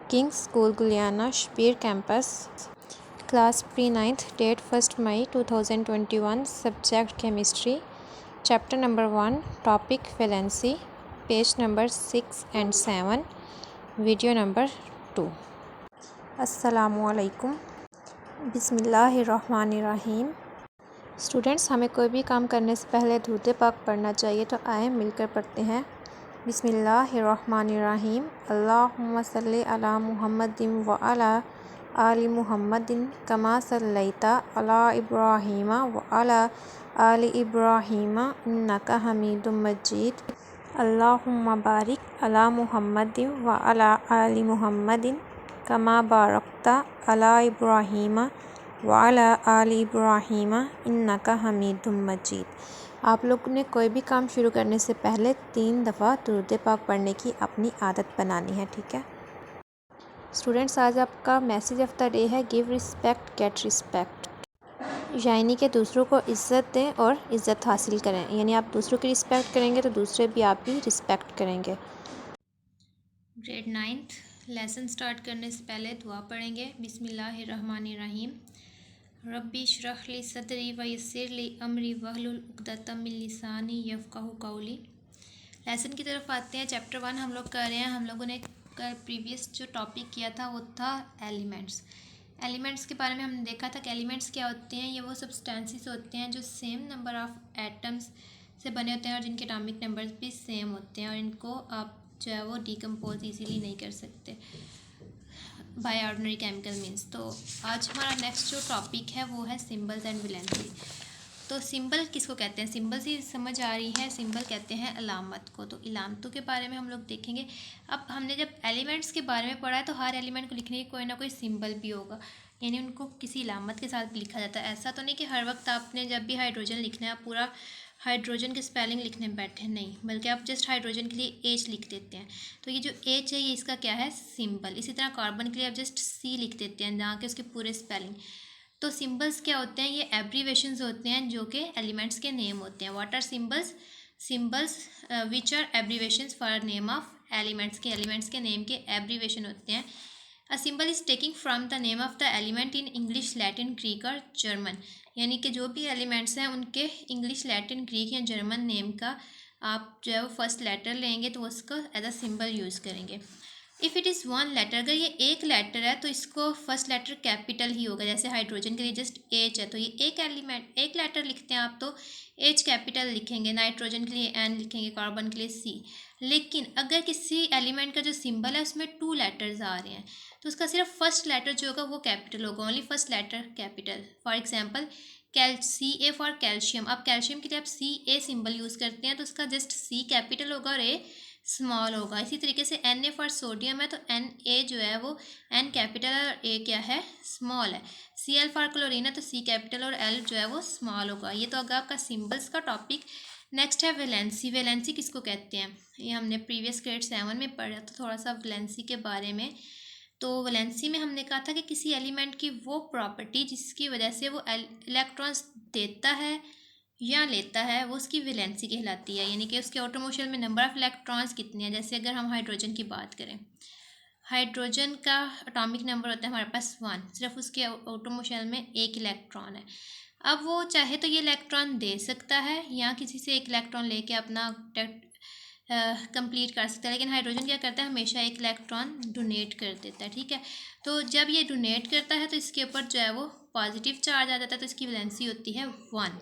Kings School Gulyana Shabbir campus class pre ninth date 1 May 2021 subject chemistry chapter number 1 topic valency page number 6 and 7 video number 2। अस्सलामुअलैकुम बिस्मिल्लाहिर्रहमानिर्रहीम। Students, हमें कोई भी काम करने से पहले दुरूद पाक पढ़ना चाहिए, तो आए मिलकर पढ़ते हैं। बिस्मिल्लाहिर्रहमानिर्रहीम। अल्लाहुम्मा सल्ली अला मुहम्मदिन व अला आलि मुहम्मदिन कमा सल्लैता अला इब्राहीमा व अला आलि इब्राहीमा इन्नका हमीदुम मजीद। अल्लाहुम्मा बारिक अला मुहम्मदिन व अला आलि मुहम्मदिन कमा बारकता अला इब्राहीमा व अला आलि इब्राहीमा इन्नका हमीदुम मजीद। आप लोग ने कोई भी काम शुरू करने से पहले 3 दफ़ा दुरूद पाक पढ़ने की अपनी आदत बनानी है, ठीक है स्टूडेंट्स। आज आपका मैसेज ऑफ द डे है गिव रिस्पेक्ट गेट रिस्पेक्ट, यानी कि दूसरों को इज़्ज़त दें और इज़्ज़त हासिल करें। यानी आप दूसरों की रिस्पेक्ट करेंगे तो दूसरे भी आपकी रिस्पेक्ट करेंगे। ग्रेड 9th लेसन स्टार्ट करने से पहले दुआ पढ़ेंगे। बिस्मिल्लाहिर्रहमानिर्रहीम। रब्बी श्रह ली सदरी व यस्सिर ली अमरी वहलुल उक़दतम मिन लिसानी यफ़क़हू क़ौली। लेसन की तरफ आते हैं। चैप्टर 1 हम लोग कर रहे हैं। हम लोगों ने प्रीवियस जो टॉपिक किया था वो था एलिमेंट्स के बारे में। हमने देखा था कि एलिमेंट्स क्या होते हैं। ये वो सब्सटेंसेस होते हैं जो सेम नंबर ऑफ़ एटम्स से बने होते हैं और जिनके एटॉमिक नंबर्स भी सेम होते हैं और इनको आप जो है वो डिकम्पोज ईजीली नहीं कर सकते बाय ऑर्डिनरी केमिकल मीन्स। तो आज हमारा नेक्स्ट जो टॉपिक है वो है सिंबल्स एंड वैलेंसी। तो सिंबल किसको कहते हैं? सिंबल से समझ आ रही है, सिंबल कहते हैं अलामत को। तो इलामतों के बारे में हम लोग देखेंगे। अब हमने जब एलिमेंट्स के बारे में पढ़ा है तो हर एलिमेंट को लिखने की कोई ना कोई सिंबल भी होगा, यानी उनको किसी इलामत के साथ भी लिखा जाता है। ऐसा तो नहीं कि हर वक्त आपने जब भी हाइड्रोजन लिखना है आप पूरा हाइड्रोजन के स्पेलिंग लिखने बैठे, नहीं, बल्कि आप जस्ट हाइड्रोजन के लिए एच लिख देते हैं। तो ये जो एच है ये इसका क्या है? सिंबल। इसी तरह कार्बन के लिए आप जस्ट सी लिख देते हैं ना कि उसके पूरे स्पेलिंग। तो सिंबल्स क्या होते हैं? ये एब्रीवेशंस होते हैं जो कि एलिमेंट्स के नेम होते हैं। What are symbols? Symbols which are abbreviations for name of elements के नेम के एब्रीवेशन होते हैं। A symbol is taking from the name of the element in English, Latin, Greek और जर्मन। यानी कि जो भी एलिमेंट्स हैं उनके इंग्लिश, लैटिन, ग्रीक या जर्मन नेम का आप जो है वो फर्स्ट लेटर लेंगे तो उसको एज अ सिंबल यूज़ करेंगे। If it is one letter, अगर ये एक लेटर है तो इसको फर्स्ट लेटर कैपिटल ही होगा। जैसे हाइड्रोजन के लिए जस्ट एच है तो ये एक एलिमेंट एक लेटर लिखते हैं आप तो एच कैपिटल लिखेंगे। नाइट्रोजन के लिए एन लिखेंगे, कार्बन के लिए सी। लेकिन अगर किसी एलिमेंट का जो सिंबल है उसमें 2 लेटर्स आ रहे हैं तो उसका सिर्फ फर्स्ट लेटर जो होगा वो कैपिटल होगा, only first letter capital. For example C A for calcium. अब कैल्शियम के लिए आप सी ए सिंबल यूज़ करते हैं तो उसका जस्ट सी कैपिटल होगा और ए स्मॉल होगा। इसी तरीके से एन ए फॉर सोडियम है तो एन ए जो है वो एन कैपिटल है और ए क्या है? स्मॉल है। सी एल फॉर क्लोरीन है तो सी कैपिटल और एल जो है वो स्मॉल होगा। ये तो अगर आपका सिंबल्स का टॉपिक। नेक्स्ट है वैलेंसी। वैलेंसी किसको कहते हैं? ये हमने प्रीवियस ग्रेड 7 में पढ़ा था थोड़ा सा वैलेंसी के बारे में। तो वैलेंसी में हमने कहा था कि किसी एलिमेंट की वो प्रॉपर्टी जिसकी वजह से वो इलेक्ट्रॉन्स देता है या लेता है वो उसकी वैलेंसी कहलाती है। यानी कि उसके आउटर मोशन में नंबर ऑफ़ इलेक्ट्रॉन्स कितने हैं। जैसे अगर हम हाइड्रोजन की बात करें, हाइड्रोजन का एटॉमिक नंबर होता है हमारे पास 1, सिर्फ उसके आउटर मोशन में 1 इलेक्ट्रॉन है। अब वो चाहे तो ये इलेक्ट्रॉन दे सकता है या किसी से 1 इलेक्ट्रॉन लेके अपना कंप्लीट कर सकता है। लेकिन हाइड्रोजन क्या करता है? हमेशा 1 इलेक्ट्रॉन डोनेट कर देता है, ठीक है। तो जब ये डोनेट करता है तो इसके ऊपर जो है वो पॉजिटिव चार्ज आ जाता है तो इसकी वैलेंसी होती है 1।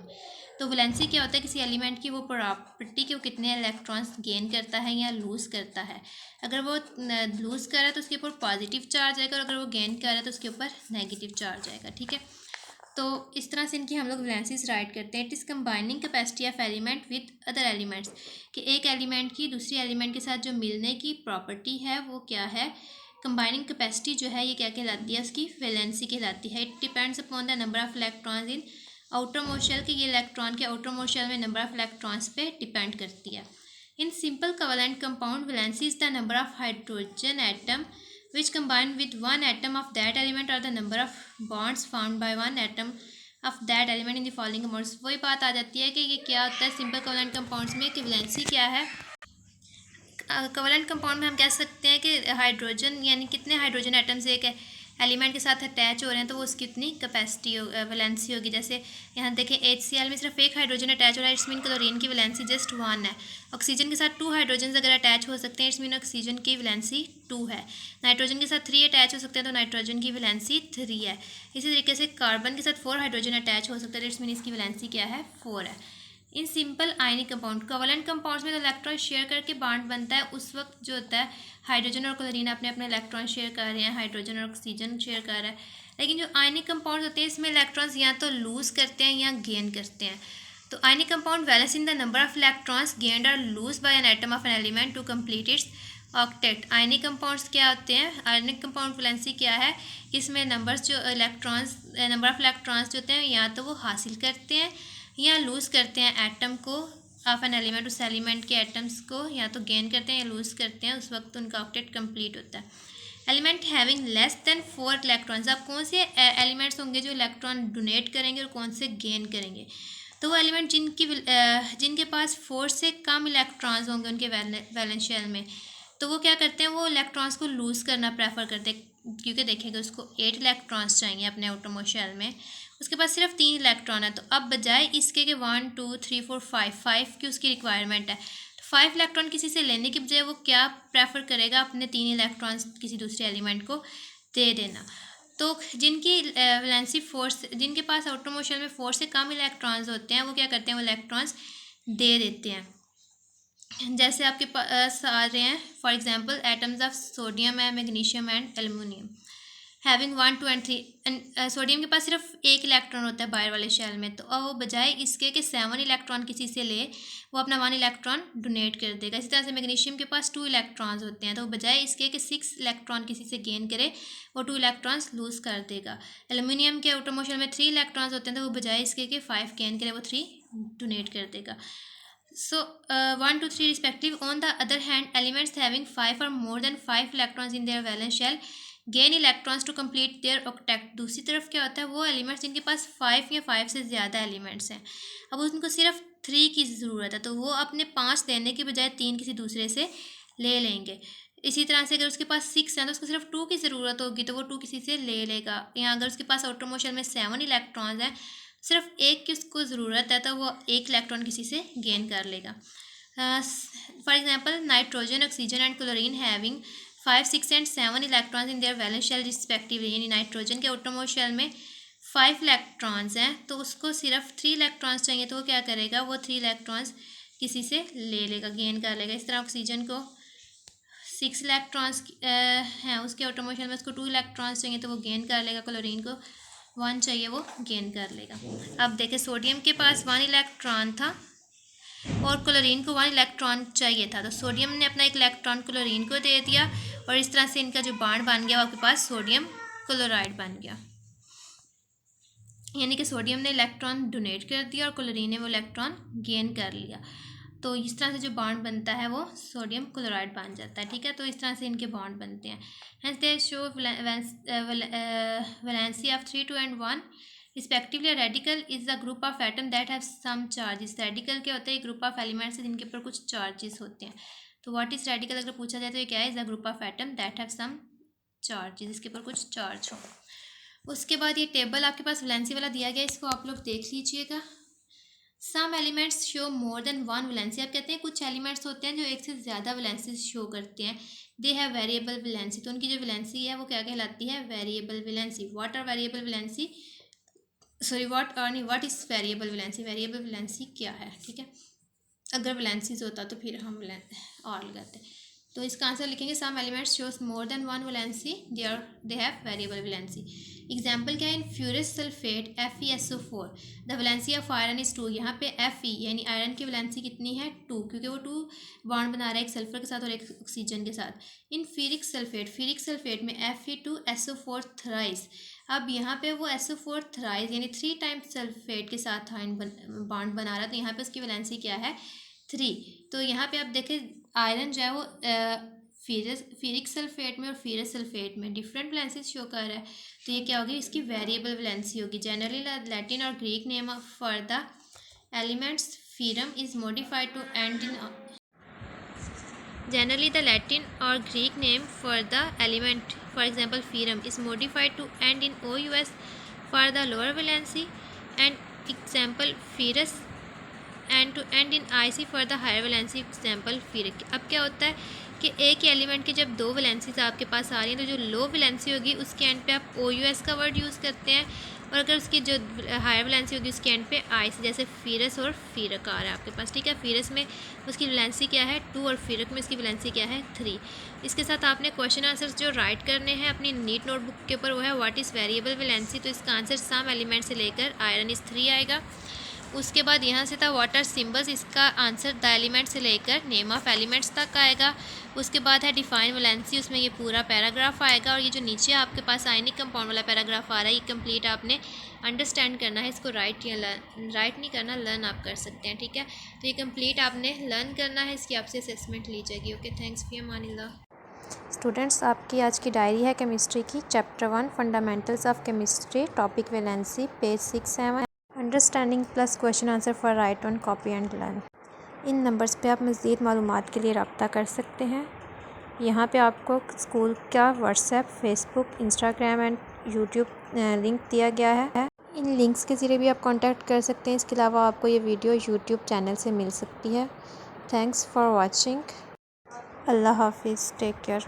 तो वैलेंसी क्या होता है? किसी एलिमेंट की वो प्रॉपर्टी कि वो कितने इलेक्ट्रॉन्स गेन करता है या लूज़ करता है। अगर वो लूज़ कर रहा है तो उसके ऊपर पॉजिटिव चार्ज आएगा और अगर वो गेन कर रहा है तो उसके ऊपर नेगेटिव चार्ज आएगा, ठीक है। तो इस तरह से इनकी हम लोग वैलेंसीज राइट करते हैं। It is combining capacity of element with other elements, कि एक एलिमेंट की दूसरी एलिमेंट के साथ जो मिलने की प्रॉपर्टी है वो क्या है? कंबाइनिंग कैपेसिटी जो है ये क्या कहलाती है? उसकी वैलेंसी कहलाती है। It depends upon the number of electrons in outer मोशल, कि ये इलेक्ट्रॉन के आउटर मोशल में नंबर ऑफ इलेक्ट्रॉन्स पे डिपेंड करती है। In simple covalent compound valency is the number of hydrogen atom which combine with one atom of that element or the number of bonds found by one atom of that element in the following compounds। वही बात आ जाती है कि ये क्या होता है simple covalent compounds में कि वैलेंसी क्या है? कोवेलेंट कंपाउंड में हम कह सकते हैं कि हाइड्रोजन यानी कितने हाइड्रोजन एटम्स एक एलिमेंट के साथ अटैच हो रहे हैं तो वो उसकी उतनी कैपेसिटी वैलेंसी होगी। जैसे यहाँ देखें HCl में सिर्फ एक हाइड्रोजन अटैच हो रहा है, इट्स मीन क्लोरीन की वैलेंसी जस्ट 1 है। ऑक्सीजन के साथ 2 हाइड्रोजन अगर अटैच हो सकते हैं, इट्स मीन ऑक्सीजन की वैलेंसी 2 है। नाइट्रोजन के साथ 3 अटैच हो सकते हैं तो नाइट्रोजन की वैलेंसी 3 है। इसी तरीके से कार्बन के साथ 4 हाइड्रोजन अटैच हो सकते हैं, इट्स मीन इसकी वैलेंसी क्या है, 4 है। In simple ionic compound covalent compounds में तो इलेक्ट्रॉन शेयर करके बॉन्ड बनता है, उस वक्त जो होता है हाइड्रोजन और क्लोरीन अपने अपने इलेक्ट्रॉन शेयर कर रहे हैं, हाइड्रोजन और ऑक्सीजन शेयर कर रहा है। लेकिन जो आयनिक कंपाउंड होते हैं इसमें इलेक्ट्रॉन्स या तो लूज करते हैं या गेन करते हैं। तो ionic compound values in the number of electrons gained और lose by an atom of an element to complete its octet. Ionic compounds क्या होते हैं, आयनिक कंपाउंड वैलेंसी क्या है, इसमें नंबर ऑफ इलेक्ट्रॉन्स जो होते हैं या तो वो हासिल करते हैं या लूज़ करते हैं एटम को ऑफ एन एलिमेंट, उस एलिमेंट के एटम्स को या तो गेन करते हैं या लूज़ करते हैं, उस वक्त उनका ऑक्टेट कंप्लीट होता है। Element having less than 4 electrons, अब कौन से एलिमेंट्स होंगे जो इलेक्ट्रॉन डोनेट करेंगे और कौन से गेन करेंगे। तो वो एलिमेंट जिनके पास 4 से कम इलेक्ट्रॉन्स होंगे उनके वैलेंस शेल में, तो वो क्या करते हैं, वो इलेक्ट्रॉन्स को लूज़ करना प्रेफर करते हैं, क्योंकि देखेंगे उसको 8 इलेक्ट्रॉन्स चाहिए अपने आउटरमोस्ट शेल में, उसके पास सिर्फ 3 इलेक्ट्रॉन है। तो अब बजाय इसके कि 1 2 3 4 5 की उसकी रिक्वायरमेंट है, तो 5 इलेक्ट्रॉन किसी से लेने की बजाय वो क्या प्रेफर करेगा, अपने 3 इलेक्ट्रॉन्स किसी दूसरे एलिमेंट को दे देना। तो जिनकी वैलेंसी 4 से, जिनके पास आउटरमोस्ट शेल में 4 से कम इलेक्ट्रॉन्स होते हैं, वो क्या करते हैं, वो इलेक्ट्रॉन्स दे देते हैं। जैसे आपके पास आ रहे हैं for example atoms of sodium है, magnesium and aluminium having 1 2 and 3। Sodium के पास सिर्फ 1 इलेक्ट्रॉन होता है बाहर वाले शेल में, तो वो बजाय इसके कि 7 इलेक्ट्रॉन किसी से ले, वो अपना 1 इलेक्ट्रॉन डोनेट कर देगा। इसी तरह से मैग्नीशियम के पास 2 इलेक्ट्रॉन्स होते हैं, तो बजाय इसके कि 6 इलेक्ट्रॉन किसी से गेन करे, वो 2 इलेक्ट्रॉन्स लूज़ कर देगा। एल्युमिनियम के आउटरमोस्ट शेल में 3 इलेक्ट्रॉन्स होते हैं, तो वो बजाय इसके कि 5 गेन करे, वो 3 डोनेट कर देगा। So 1 2 3 respective. On the other hand, elements having 5 or more than 5 electrons in their valence shell gain electrons to complete their octet। दूसरी तरफ क्या होता है, वो एलिमेंट्स जिनके पास 5 या 5 से ज़्यादा एलिमेंट्स हैं, अब उनको सिर्फ 3 की ज़रूरत है, तो वो अपने 5 लेने के बजाय 3 किसी दूसरे से ले लेंगे। इसी तरह से अगर उसके पास 6 हैं तो उसको सिर्फ 2 की ज़रूरत होगी, तो वो 2 किसी से ले लेगा। या अगर उसके पास आउटरमोस्ट शेल में 7 इलेक्ट्रॉन्स हैं, सिर्फ 1 की उसको ज़रूरत है, तो वो 1 इलेक्ट्रॉन किसी से गेन कर लेगा। For example nitrogen, oxygen and chlorine having 5 6 and 7 electrons in their valence shell respectively. यानी नाइट्रोजन के आउटरमोस्ट शेल में 5 इलेक्ट्रॉन्स हैं, तो उसको सिर्फ 3 इलेक्ट्रॉन्स चाहिए, तो वो क्या करेगा, वो 3 इलेक्ट्रॉन्स किसी से ले लेगा, गेन कर लेगा। इस तरह ऑक्सीजन को 6 इलेक्ट्रॉन्स हैं उसके आउटरमोस्ट शेल में, उसको 2 इलेक्ट्रॉन्स चाहिए, तो वो गेन कर लेगा। क्लोरीन को 1 चाहिए, वो गेन कर लेगा। अब देखें सोडियम के पास 1 इलेक्ट्रॉन था और क्लोरीन को 1 इलेक्ट्रॉन चाहिए था, तो सोडियम ने अपना 1 इलेक्ट्रॉन क्लोरीन को दे दिया और इस तरह से इनका जो बॉन्ड बन गया वो आपके पास सोडियम क्लोराइड बन गया। यानी कि सोडियम ने इलेक्ट्रॉन डोनेट कर दिया और क्लोरीन ने वो इलेक्ट्रॉन गेन कर लिया, तो इस तरह से जो बॉन्ड बनता है वो सोडियम क्लोराइड बन जाता है। ठीक है, तो इस तरह से इनके बॉन्ड बनते हैं। Hence they show valency of 3 2 and 1 respectively. A radical is the group of atom that have some charges. Radical क्या होता है, ग्रुप ऑफ एलिमेंट्स जिनके ऊपर कुछ चार्जेस होते हैं। तो व्हाट इज रेडिकल अगर पूछा जाए तो ये क्या है, is the group of atom that have some charges, इसके ऊपर कुछ चार्ज हो। उसके बाद ये टेबल आपके पास वैलेंसी वाला दिया गया, इसको आप लोग देख लीजिएगा। Some elements show more than 1 valency. आप कहते हैं कुछ एलिमेंट्स होते हैं जो एक से ज़्यादा वैलेंसी शो करते हैं, दे हैव वेरिएबल वैलेंसी। तो उनकी जो वैलेंसी है वो क्या कहलाती है, variable valency. What are variable valency, sorry what is variable valency, variable valency क्या है। ठीक है, अगर वैलेंसीज होता तो फिर हम और लगाते। तो इसका आंसर लिखेंगे some elements shows more than 1 valency, they have variable valency. Example क्या है, in ferrous sulphate FeSO4 the valency of iron is 2। यहाँ पे Fe यानी आयरन की वैलेंसी कितनी है, 2, क्योंकि वो 2 बॉन्ड बना रहा है एक सल्फर के साथ और एक ऑक्सीजन के साथ। इन फेरिक सल्फेट में Fe2SO4 थ्राइस। अब यहाँ पे वो SO4 थ्राइस यानी 3 टाइम्स सल्फेट के साथ आयन बॉन्ड बना रहा है, तो यहाँ पे उसकी वैलेंसी क्या है, 3। तो यहाँ पे आप देखें आयरन जो है वो फेरिक सल्फेट में और फेरस सल्फेट में डिफरेंट वैलेंसीज शो कर रहा है, तो ये क्या होगी, इसकी वेरिएबल वैलेंसी होगी। जनरली लैटिन और Greek name for the elements ferrum is modified to and in Generally, the Latin or Greek name for the element, for example, ferrum, is modified to end in OUS for the lower valency, and example ferrous, and to end in IC for the higher valency, example ferric। अब क्या होता है कि एक ही element के जब दो valencies आपके पास आ रही हैं तो जो लो वैलेंसी होगी उसके एंड पे आप OUS का वर्ड यूज़ करते हैं, और अगर उसकी जो हायर वैलेंसी होगी उसके एंड पे IC, जैसे फीरस और फीरक आ रहा है आपके पास, ठीक है। फीरस में उसकी वैलेंसी क्या है 2 और फीरक में उसकी वैलेंसी क्या है 3। इसके साथ आपने क्वेश्चन आंसर्स जो राइट करने हैं अपनी नीट नोटबुक के ऊपर, वो है व्हाट इज़ वेरिएबल वैलेंसी। तो इसका आंसर सम एलिमेंट से लेकर आयरन इज़ 3 आएगा। उसके बाद यहाँ से था वाट आर सिम्बल्स, इसका आंसर द एलिमेंट से लेकर नेम ऑफ एलिमेंट्स तक आएगा। उसके बाद है डिफाइन वैलेंसी, उसमें ये पूरा पैराग्राफ आएगा, और ये जो नीचे आपके पास आयनिक कंपाउंड वाला पैराग्राफ आ रहा है ये कंप्लीट आपने अंडरस्टैंड करना है, इसको राइट नहीं करना, लर्न आप कर सकते हैं, ठीक है। तो ये कंप्लीट आपने लर्न करना है, इसकी आपसे असेसमेंट ली जाएगी। ओके, थैंक्स फी अमानिल्लाह। स्टूडेंट्स, आपकी आज की डायरी है केमिस्ट्री की, chapter 1 fundamentals of chemistry, topic valency, page 6-7, understanding plus question answer for right on copy and learn. In numbers पे आप मज़ीद मालूमात के लिए रब्ता कर सकते हैं। यहाँ पे आपको स्कूल का WhatsApp, Facebook, Instagram and YouTube link दिया गया है। इन लिंक्स के ज़रिए भी आप कांटेक्ट कर सकते हैं। इसके अलावा आपको ये वीडियो यूट्यूब चैनल से मिल सकती है। Thanks for watching. अल्लाह हाफिज़, टेक केयर।